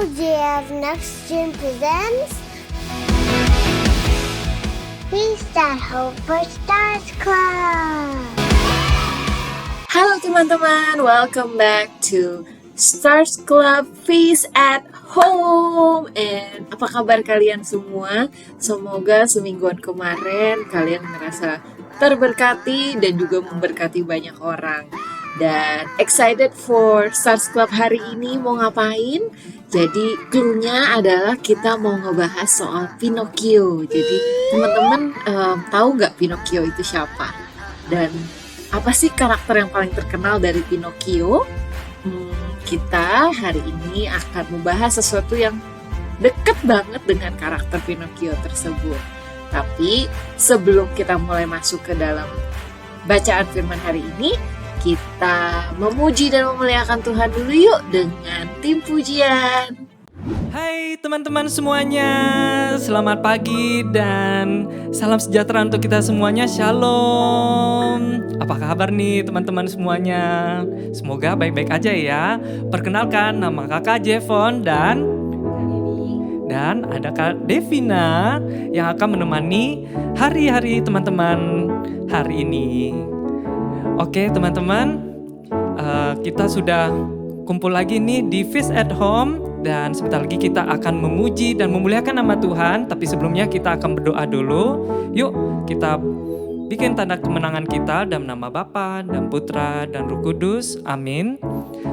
GF Next Gen presents Feast at Home for Stars Club. Halo teman-teman, welcome back to Stars Club Feast at Home. And apa kabar kalian semua? Semoga semingguan kemarin kalian merasa terberkati dan juga memberkati banyak orang. Dan excited for Stars Club hari ini mau ngapain? Jadi clue-nya adalah kita mau ngebahas soal Pinocchio. Jadi teman-teman tahu nggak Pinocchio itu siapa? Dan apa sih karakter yang paling terkenal dari Pinocchio? Kita hari ini akan membahas sesuatu yang deket banget dengan karakter Pinocchio tersebut. Tapi sebelum kita mulai masuk ke dalam bacaan firman hari ini, kita memuji dan memuliakan Tuhan dulu yuk dengan tim pujian. Hai teman-teman semuanya, selamat pagi dan salam sejahtera untuk kita semuanya, shalom. Apa kabar nih teman-teman semuanya? Semoga baik-baik aja ya. Perkenalkan, nama kakak Jevon dan ada Kak Devina yang akan menemani hari-hari teman-teman hari ini. Oke teman-teman, kita sudah kumpul lagi nih di Feast at Home dan sebentar lagi kita akan memuji dan memuliakan nama Tuhan. Tapi sebelumnya kita akan berdoa dulu. Yuk kita bikin tanda kemenangan kita dalam nama Bapa dan Putra dan Roh Kudus. Amin.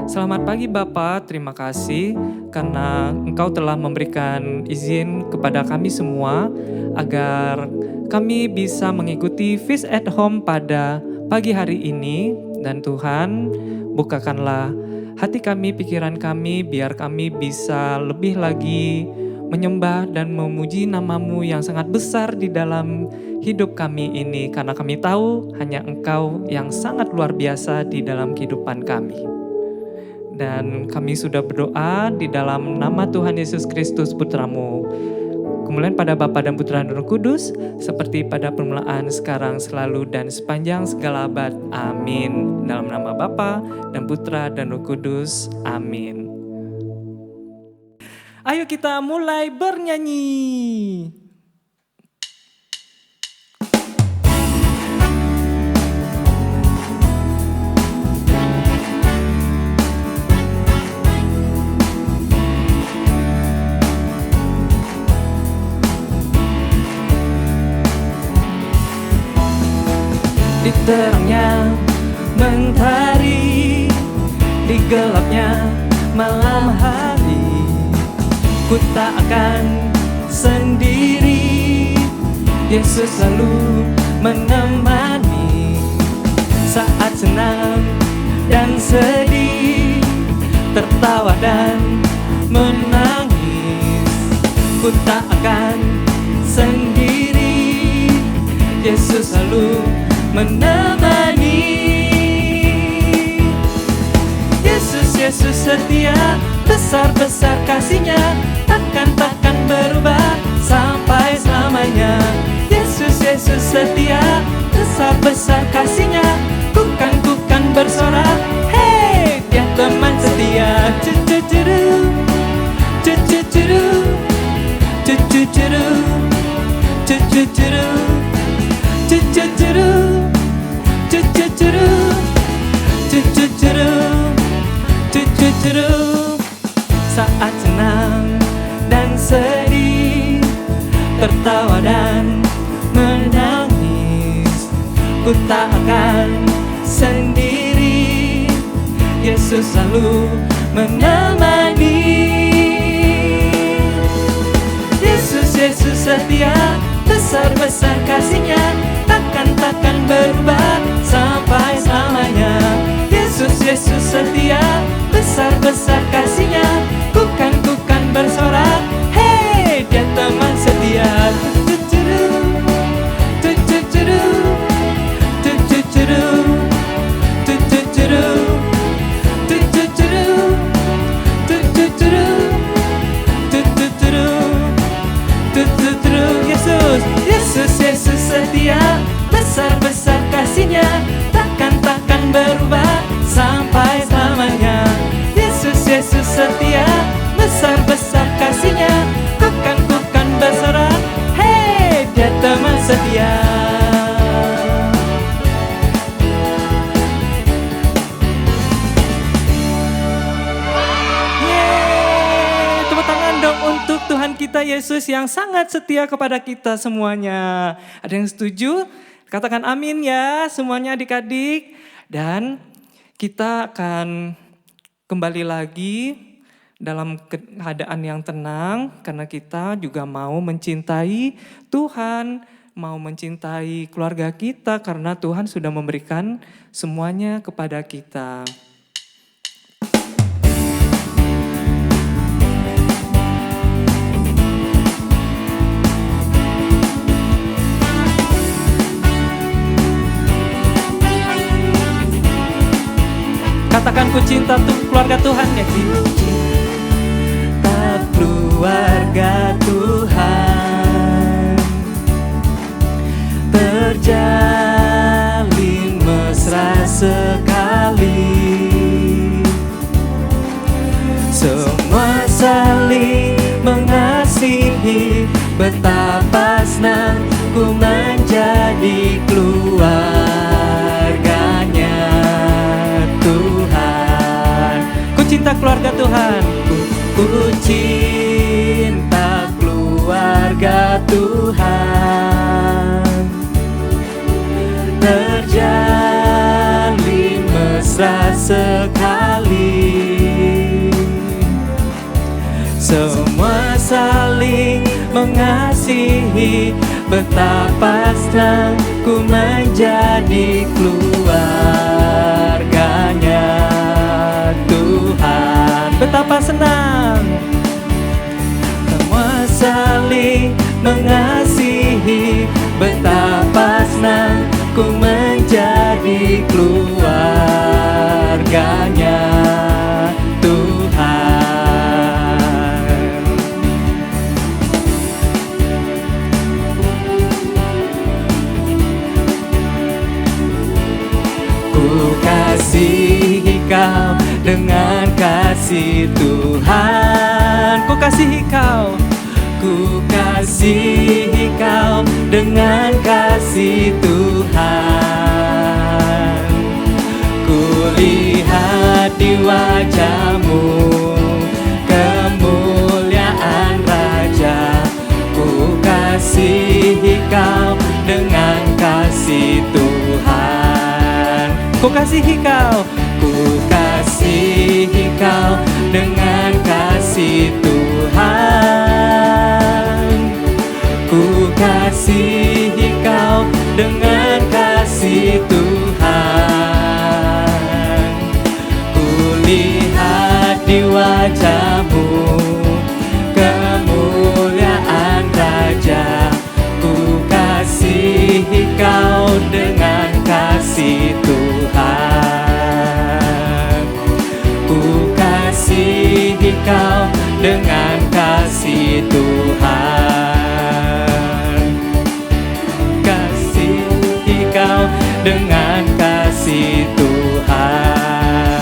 Selamat pagi Bapa, terima kasih karena Engkau telah memberikan izin kepada kami semua agar kami bisa mengikuti Feast at Home pada pagi hari ini. Dan Tuhan, bukakanlah hati kami, pikiran kami, biar kami bisa lebih lagi menyembah dan memuji nama-Mu yang sangat besar di dalam hidup kami ini. Karena kami tahu hanya Engkau yang sangat luar biasa di dalam kehidupan kami. Dan kami sudah berdoa di dalam nama Tuhan Yesus Kristus Putra-Mu. Kemuliaan pada Bapa dan Putra dan Roh Kudus, seperti pada permulaan, sekarang, selalu, dan sepanjang segala abad. Amin. Dalam nama Bapa dan Putra dan Roh Kudus. Amin. Ayo kita mulai bernyanyi. Di terangnya mentari, di gelapnya malam hari, ku tak akan sendiri. Yesus selalu menemani saat senang dan sedih, tertawa dan menangis. Ku tak akan sendiri, Yesus selalu menemani. Yesus setia, besar-besar kasih-Nya, takkan berubah sampai selamanya. Yesus setia, besar-besar kasih-Nya, kukan bersorak, hey, Dia teman setia. Cucu-curu, cucu-curu, cucu-curu, cucu-curu, cucu-curu, cucu-curu, cucu-curu, cucu-curu. Saat senang dan sedih, tertawa dan menangis, ku tak akan sendiri. Yesus selalu menemani. Yesus setia, besar-besar kasih-Nya, takkan berubah sampai selamanya. Yesus setia, besar-besar kasih-Nya, kukan bersorak, hey, Dia teman setia. Cucu-curu, cucu-curu, cucu-curu, cucu-curu, cucu-curu, cucu-curu, cucu-curu, cucu-curu. Yesus setia, besar-besar kasih-Nya, takkan berubah sampai selamanya. Yesus setia, besar-besar setia. Yeay, tepuk tangan dong untuk Tuhan kita Yesus yang sangat setia kepada kita semuanya. Ada yang setuju? Katakan amin ya semuanya adik-adik. Dan kita akan kembali lagi dalam keadaan yang tenang karena kita juga mau mencintai Tuhan, mau mencintai keluarga kita karena Tuhan sudah memberikan semuanya kepada kita. Katakan ku cinta keluarga Tuhan ya. Cinta keluarga Tuhan terjalin mesra sekali. Semua saling mengasihi, betapa senang ku menjadi keluarganya Tuhan. Ku cinta keluarga Tuhan. Ku cinta keluarga Tuhan terjalin mesra sekali. Semua saling mengasihi, betapa senang ku menjadi keluarganya Tuhan. Betapa senang. Semua saling mengasihi, betapa senang ku menjadi keluarganya Tuhan. Ku kasihi kau dengan kasih Tuhan. Ku kasihi kau. Ku kasihi kau dengan kasih Tuhan. Ku lihat di wajahmu kemuliaan Raja. Ku kasihi kau dengan kasih Tuhan. Ku kasihi kau. Ku kasihi kau dengan kasih Tuhan. Ku kasihi kau dengan kasih Tuhan. Ku lihat di wajahmu kemuliaan Raja. Ku kasihi kau dengan kasih Tuhan. Ku kasihi kau dengan kasih Tuhan. Kasihi kau dengan kasih Tuhan.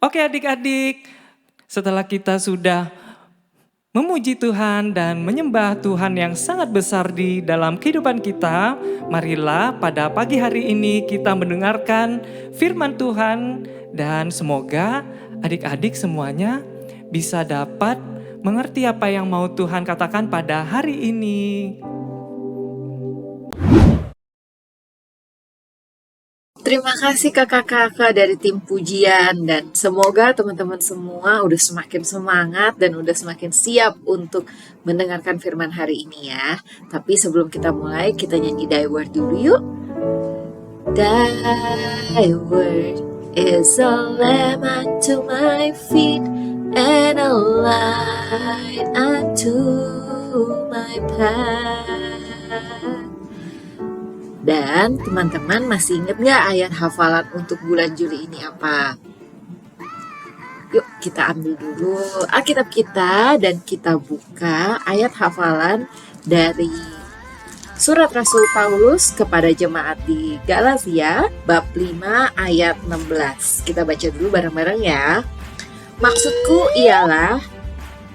Oke adik-adik, setelah kita sudah memuji Tuhan dan menyembah Tuhan yang sangat besar di dalam kehidupan kita, marilah pada pagi hari ini kita mendengarkan firman Tuhan dan semoga adik-adik semuanya bisa dapat mengerti apa yang mau Tuhan katakan pada hari ini. Terima kasih kakak-kakak dari tim pujian dan semoga teman-teman semua udah semakin semangat dan udah semakin siap untuk mendengarkan firman hari ini ya. Tapi sebelum kita mulai, kita nyanyi Die Word dulu yuk. Thy word is a lamp unto my feet and a light unto my path. Dan teman-teman masih ingat gak ayat hafalan untuk bulan Juli ini apa? Yuk kita ambil dulu Alkitab kita dan kita buka ayat hafalan dari Surat Rasul Paulus kepada jemaat di Galatia bab 5 ayat 16. Kita baca dulu bareng-bareng ya. Maksudku ialah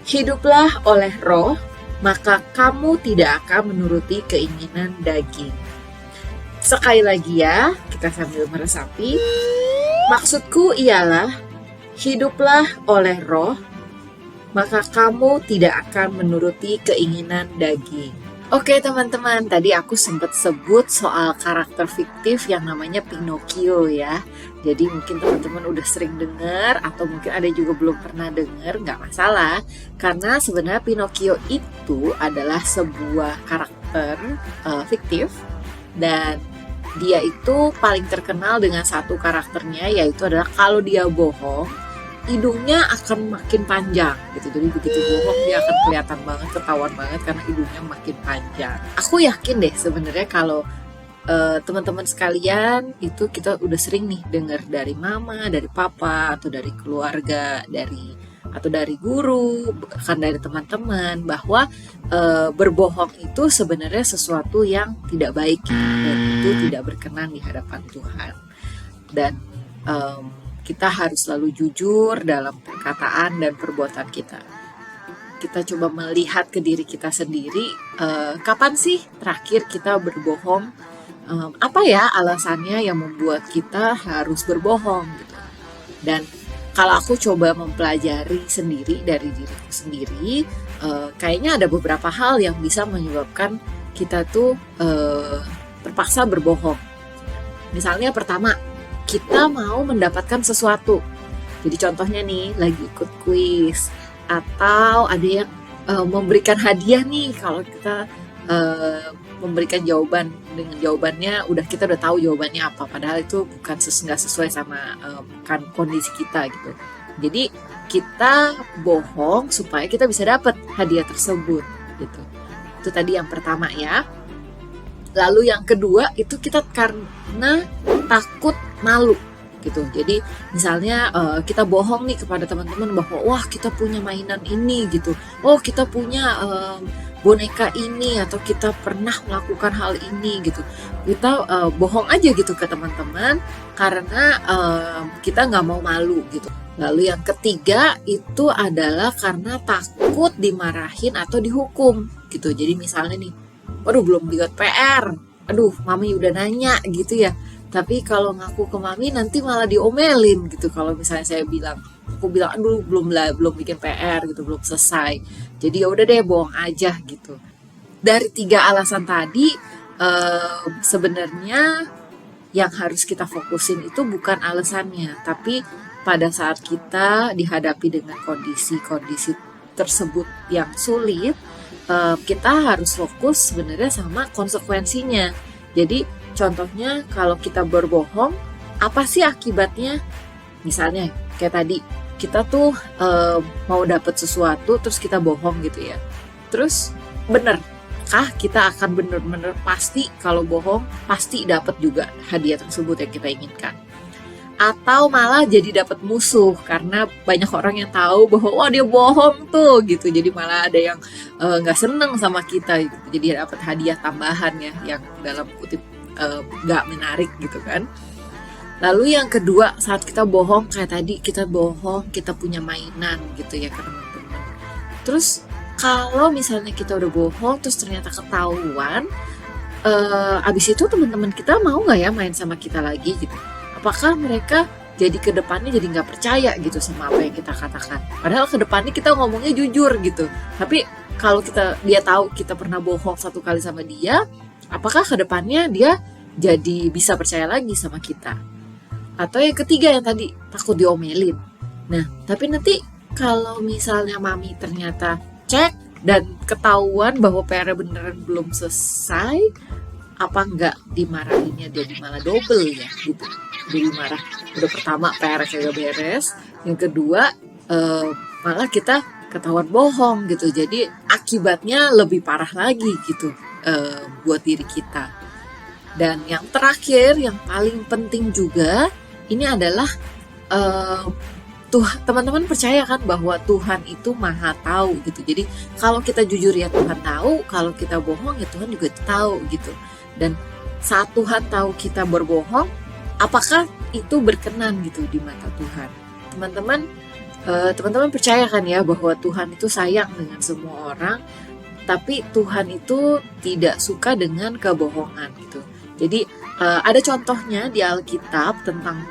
Hiduplah oleh roh, maka kamu tidak akan menuruti keinginan daging. Sekali lagi ya, kita sambil meresapi. Maksudku ialah, hiduplah oleh roh, maka kamu tidak akan menuruti keinginan daging. Oke teman-teman, tadi aku sempat sebut soal karakter fiktif yang namanya Pinocchio ya. Jadi mungkin teman-teman udah sering dengar atau mungkin ada juga belum pernah dengar, nggak masalah. Karena sebenarnya Pinocchio itu adalah sebuah karakter fiktif dan dia itu paling terkenal dengan satu karakternya, yaitu adalah kalau dia bohong, hidungnya akan makin panjang gitu. Jadi begitu bohong dia akan kelihatan banget, ketahuan banget karena hidungnya makin panjang. Aku yakin deh sebenarnya kalau teman-teman sekalian itu kita udah sering nih dengar dari mama, dari papa, atau dari keluarga, atau dari guru, bahkan dari teman-teman bahwa berbohong itu sebenarnya sesuatu yang tidak baik dan itu tidak berkenan di hadapan Tuhan. Dan kita harus selalu jujur dalam perkataan dan perbuatan kita. Kita coba melihat ke diri kita sendiri, kapan sih terakhir kita berbohong? Apa ya alasannya yang membuat kita harus berbohong gitu. Dan kalau aku coba mempelajari sendiri dari diriku sendiri, kayaknya ada beberapa hal yang bisa menyebabkan kita tuh terpaksa berbohong. Misalnya pertama, kita mau mendapatkan sesuatu. Jadi contohnya nih, lagi ikut kuis atau ada yang memberikan hadiah nih. Kalau kita memberikan jawaban dengan jawabannya kita udah tahu jawabannya apa, padahal itu bukan nggak sesuai sama kan kondisi kita gitu. Jadi kita bohong supaya kita bisa dapat hadiah tersebut gitu. Itu tadi yang pertama ya. Lalu yang kedua itu kita karena takut malu gitu. Jadi misalnya kita bohong nih kepada teman-teman bahwa wah kita punya mainan ini gitu. Oh kita punya boneka ini atau kita pernah melakukan hal ini gitu. Kita bohong aja gitu ke teman-teman karena kita nggak mau malu gitu. Lalu yang ketiga itu adalah karena takut dimarahin atau dihukum gitu. Jadi misalnya nih, waduh belum buat PR, aduh mami udah nanya gitu ya. Tapi kalau ngaku ke mami nanti malah diomelin gitu. Kalau misalnya aku bilang aduh belum bikin PR gitu, belum selesai. Jadi ya udah deh bohong aja gitu. Dari 3 alasan tadi sebenarnya yang harus kita fokusin itu bukan alasannya, tapi pada saat kita dihadapi dengan kondisi-kondisi tersebut yang sulit, kita harus fokus sebenarnya sama konsekuensinya. Jadi contohnya kalau kita berbohong, apa sih akibatnya? Misalnya kayak tadi, kita tuh mau dapat sesuatu terus kita bohong gitu ya. Terus benerkah kita akan bener-bener pasti kalau bohong pasti dapat juga hadiah tersebut yang kita inginkan? Atau malah jadi dapat musuh karena banyak orang yang tahu bahwa wah dia bohong tuh gitu. Jadi malah ada yang nggak seneng sama kita gitu. Jadi dapat hadiah tambahan ya yang dalam kutip nggak menarik gitu kan. Lalu yang kedua, saat kita bohong kayak tadi, kita bohong kita punya mainan gitu ya ke teman-teman. Terus kalau misalnya kita udah bohong terus ternyata ketahuan, abis itu teman-teman kita mau nggak ya main sama kita lagi gitu? Apakah mereka jadi ke depannya jadi nggak percaya gitu sama apa yang kita katakan? Padahal ke depannya kita ngomongnya jujur gitu. Tapi kalau dia tahu kita pernah bohong 1 kali sama dia, apakah ke depannya dia jadi bisa percaya lagi sama kita? Atau yang ketiga yang tadi, takut diomelin. Nah, tapi nanti kalau misalnya mami ternyata cek dan ketahuan bahwa PR beneran belum selesai, apa enggak dimarahinnya jadi malah double ya gitu. Jadi marah, udah pertama PR kagak beres, yang kedua malah kita ketahuan bohong gitu. Jadi akibatnya lebih parah lagi gitu buat diri kita. Dan yang terakhir, yang paling penting juga, ini adalah teman-teman percaya kan bahwa Tuhan itu maha tahu gitu. Jadi kalau kita jujur ya Tuhan tahu, kalau kita bohong ya Tuhan juga tahu gitu. Dan saat Tuhan tahu kita berbohong, apakah itu berkenan gitu di mata Tuhan? Teman-teman Teman-teman percaya kan ya bahwa Tuhan itu sayang dengan semua orang, tapi Tuhan itu tidak suka dengan kebohongan gitu. Jadi ada contohnya di Alkitab tentang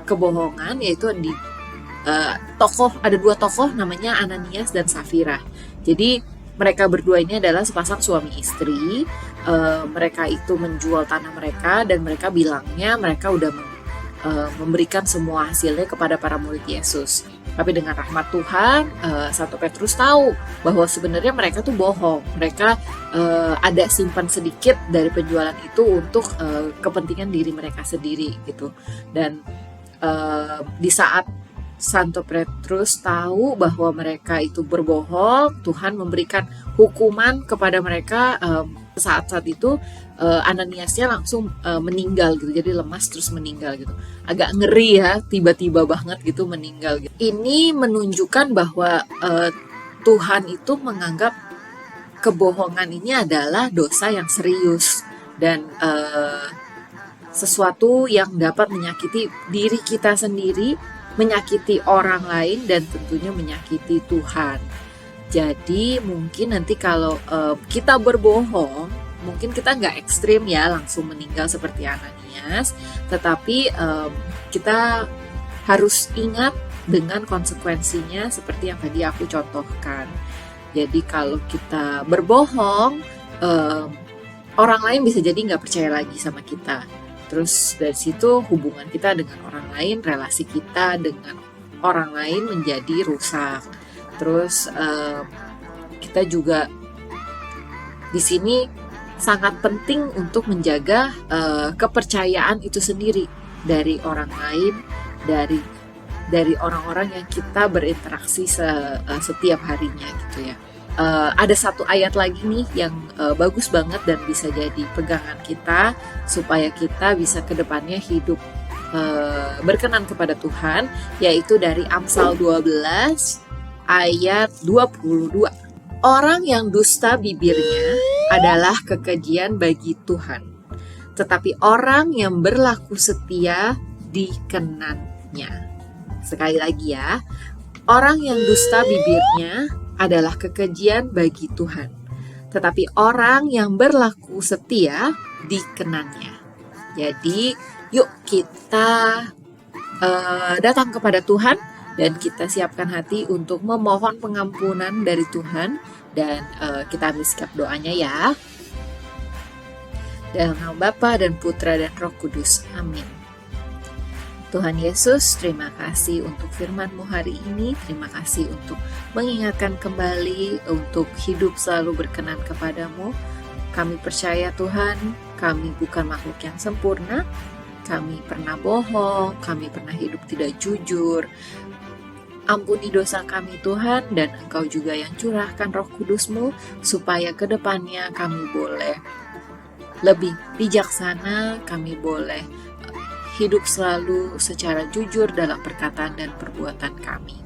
kebohongan, yaitu di ada dua tokoh namanya Ananias dan Safira. Jadi mereka berdua ini adalah sepasang suami istri. Mereka itu menjual tanah mereka dan mereka bilangnya mereka udah memberikan semua hasilnya kepada para murid Yesus. Tapi dengan rahmat Tuhan, Santo Petrus tahu bahwa sebenarnya mereka tuh bohong. Mereka ada simpan sedikit dari penjualan itu untuk kepentingan diri mereka sendiri gitu. Dan di saat Santo Petrus tahu bahwa mereka itu berbohong, Tuhan memberikan hukuman kepada mereka. Saat-saat itu Ananiasnya langsung meninggal gitu, jadi lemas terus meninggal gitu. Agak ngeri ya, tiba-tiba banget gitu meninggal gitu. Ini menunjukkan bahwa Tuhan itu menganggap kebohongan ini adalah dosa yang serius dan sesuatu yang dapat menyakiti diri kita sendiri, menyakiti orang lain, dan tentunya menyakiti Tuhan. Jadi mungkin nanti kalau kita berbohong, mungkin kita nggak ekstrim ya langsung meninggal seperti Ananias, tetapi kita harus ingat dengan konsekuensinya seperti yang tadi aku contohkan. Jadi kalau kita berbohong, orang lain bisa jadi nggak percaya lagi sama kita. Terus dari situ hubungan kita dengan orang lain, relasi kita dengan orang lain menjadi rusak. Terus kita juga di sini sangat penting untuk menjaga kepercayaan itu sendiri dari orang lain, dari orang-orang yang kita berinteraksi setiap harinya gitu ya. Ada satu ayat lagi nih yang bagus banget dan bisa jadi pegangan kita supaya kita bisa kedepannya hidup berkenan kepada Tuhan, yaitu dari Amsal 12 ayat 22. Orang yang dusta bibirnya adalah kekejian bagi Tuhan, tetapi orang yang berlaku setia dikenannya. Sekali lagi ya, orang yang dusta bibirnya adalah kekejian bagi Tuhan, tetapi orang yang berlaku setia dikenannya. Jadi yuk kita datang kepada Tuhan dan kita siapkan hati untuk memohon pengampunan dari Tuhan, dan kita ambil sikap doanya ya. Dalam nama Bapa dan Putra dan Roh Kudus. Amin. Tuhan Yesus, terima kasih untuk firman-Mu hari ini. Terima kasih untuk mengingatkan kembali untuk hidup selalu berkenan kepadamu. Kami percaya Tuhan, kami bukan makhluk yang sempurna. Kami pernah bohong, kami pernah hidup tidak jujur. Ampuni dosa kami Tuhan, dan Engkau juga yang curahkan Roh Kudus-Mu supaya kedepannya kami boleh lebih bijaksana, kami boleh hidup selalu secara jujur dalam perkataan dan perbuatan kami.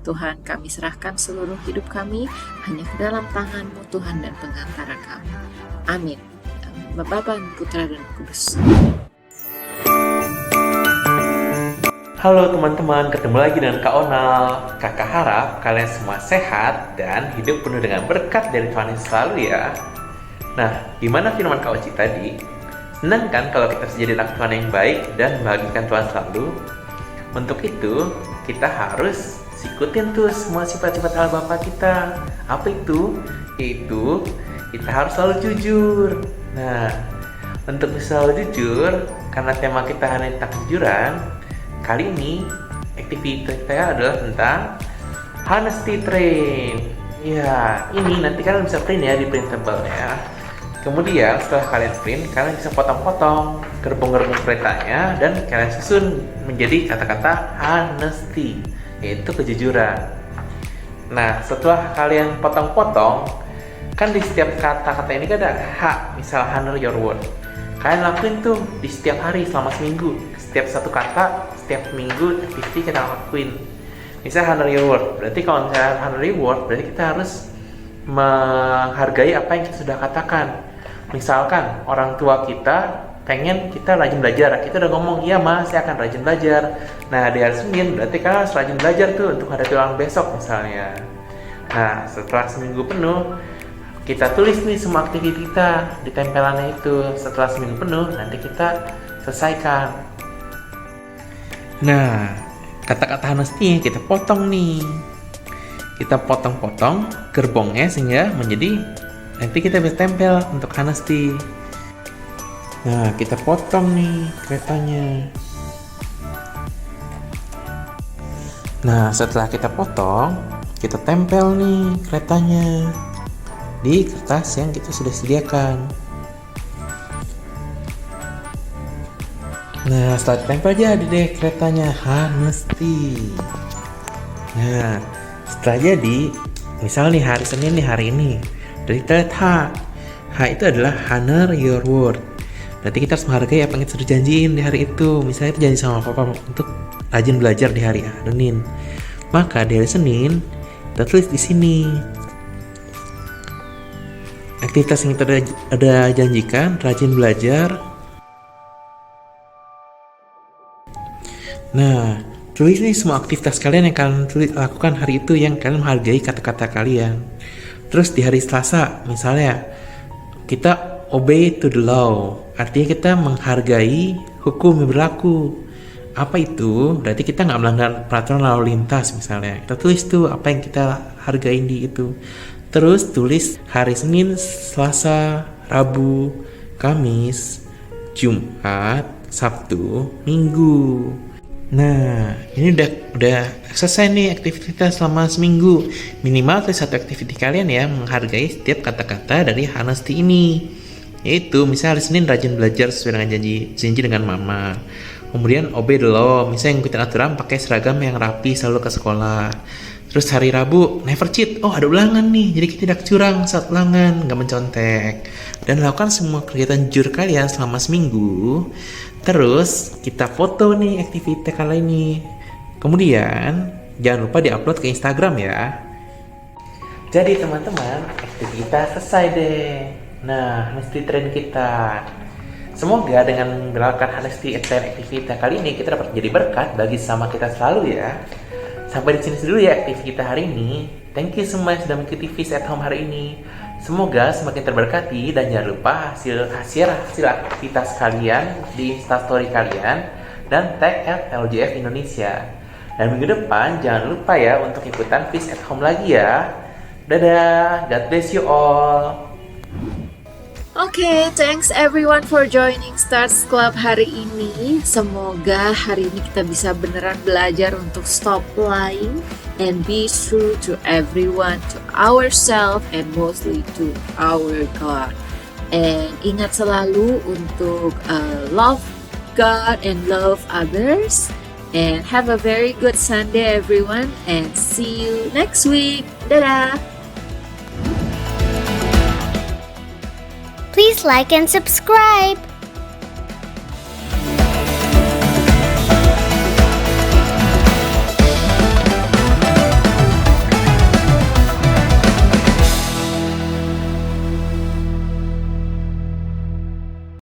Tuhan, kami serahkan seluruh hidup kami hanya ke dalam tangan-Mu Tuhan dan pengantara kami. Amin. Bapa, Putra, dan Roh Kudus. Halo teman-teman, ketemu lagi dengan Kak Onal. Kakak harap kalian semua sehat dan hidup penuh dengan berkat dari Tuhan Yesus selalu ya. Nah, gimana firman Kak Oci tadi? Senang kan kalau kita menjadi anak Tuhan yang baik dan membagikan Tuhan selalu? Untuk itu, kita harus ikutin tuh semua sifat-sifat Allah Bapa kita. Apa itu? Yaitu, kita harus selalu jujur. Nah, untuk bisa selalu jujur, karena tema kita hari tentang kejujuran, kali ini aktivitas kita adalah tentang honesty train. Ya, ini nanti kalian bisa print ya di printable ya. Kemudian setelah kalian print, kalian bisa potong-potong gerbong-gerbong perintahnya dan kalian susun menjadi kata-kata honesty, yaitu kejujuran. Nah, setelah kalian potong-potong, kan di setiap kata-kata ini kan ada H, misal honor your word. Kalian lakuin tuh di setiap hari selama seminggu. Setiap satu kata, setiap minggu aktiviti kita lakuin. Misalnya honor your word, berarti kalau misalnya honor your word, berarti kita harus menghargai apa yang kita sudah katakan. Misalkan orang tua kita pengen kita rajin belajar. Kita udah ngomong, iya mas, saya akan rajin belajar. Nah, di hari Senin berarti kalian harus rajin belajar tuh untuk hadapi ulangan besok misalnya. Nah, setelah seminggu penuh, kita tulis nih semua aktivitas kita di tempelannya itu. Setelah seminggu penuh, nanti kita selesaikan. Nah, kata-kata honesty kita potong nih. Kita potong-potong gerbongnya sehingga menjadi nanti kita bisa tempel untuk honesty. Nah, kita potong nih keretanya. Nah, setelah kita potong, kita tempel nih keretanya di kertas yang kita sudah sediakan. Nah, setelah ditempel jadi deh keretanya honesty. Nah, setelah jadi, misal nih hari Senin nih hari ini, dari kita lihat H. H itu adalah honor your word. Berarti kita harus menghargai apa yang kita sudah janjiin di hari itu. Misalnya kita janji sama papa untuk rajin belajar di hari Senin. Maka di hari Senin kita tulis di sini aktivitas yang kita ada janjikan, rajin belajar. Nah, tulis nih semua aktivitas kalian yang kalian lakukan hari itu yang kalian menghargai kata-kata kalian. Terus di hari Selasa, misalnya kita obey to the law, artinya kita menghargai hukum yang berlaku. Apa itu? Berarti kita nggak melanggar peraturan lalu lintas misalnya. Kita tulis tuh apa yang kita hargain di itu. Terus tulis hari Senin, Selasa, Rabu, Kamis, Jumat, Sabtu, Minggu. Nah, ini udah selesai nih aktivitas selama seminggu. Minimal tulis satu aktivitas kalian ya, menghargai setiap kata-kata dari honesty ini. Yaitu misalnya hari Senin rajin belajar sesuai dengan janji dengan mama. Kemudian obey the law, misalnya ngikutin aturan pakai seragam yang rapi selalu ke sekolah. Terus hari Rabu never cheat, oh ada ulangan nih, jadi kita tidak curang saat ulangan, nggak mencontek. Dan lakukan semua kegiatan jujur kalian selama seminggu. Terus kita foto nih aktivitas kalian ini. Kemudian jangan lupa diupload ke Instagram ya. Jadi teman-teman, aktivitas selesai deh. Nah, honesty trend kita. Semoga dengan melakukan honesty trend aktivitas kali ini kita dapat jadi berkat bagi sama kita selalu ya. Sampai di sini dulu ya aktivitas kita hari ini. Thank you semua yang sudah mengikuti Feast at Home hari ini. Semoga semakin terberkati dan jangan lupa hasil aktivitas kalian di Instastory kalian dan tag @LJF Indonesia. Dan minggu depan jangan lupa ya untuk ikutan Feast at Home lagi ya. Dadah, God bless you all. Oke, thanks everyone for joining Stars Club hari ini. Semoga hari ini kita bisa beneran belajar untuk stop lying and be true to everyone, to ourselves, and mostly to our God. And ingat selalu untuk love God and love others. And have a very good Sunday everyone, and see you next week. Dadah! Please like and subscribe.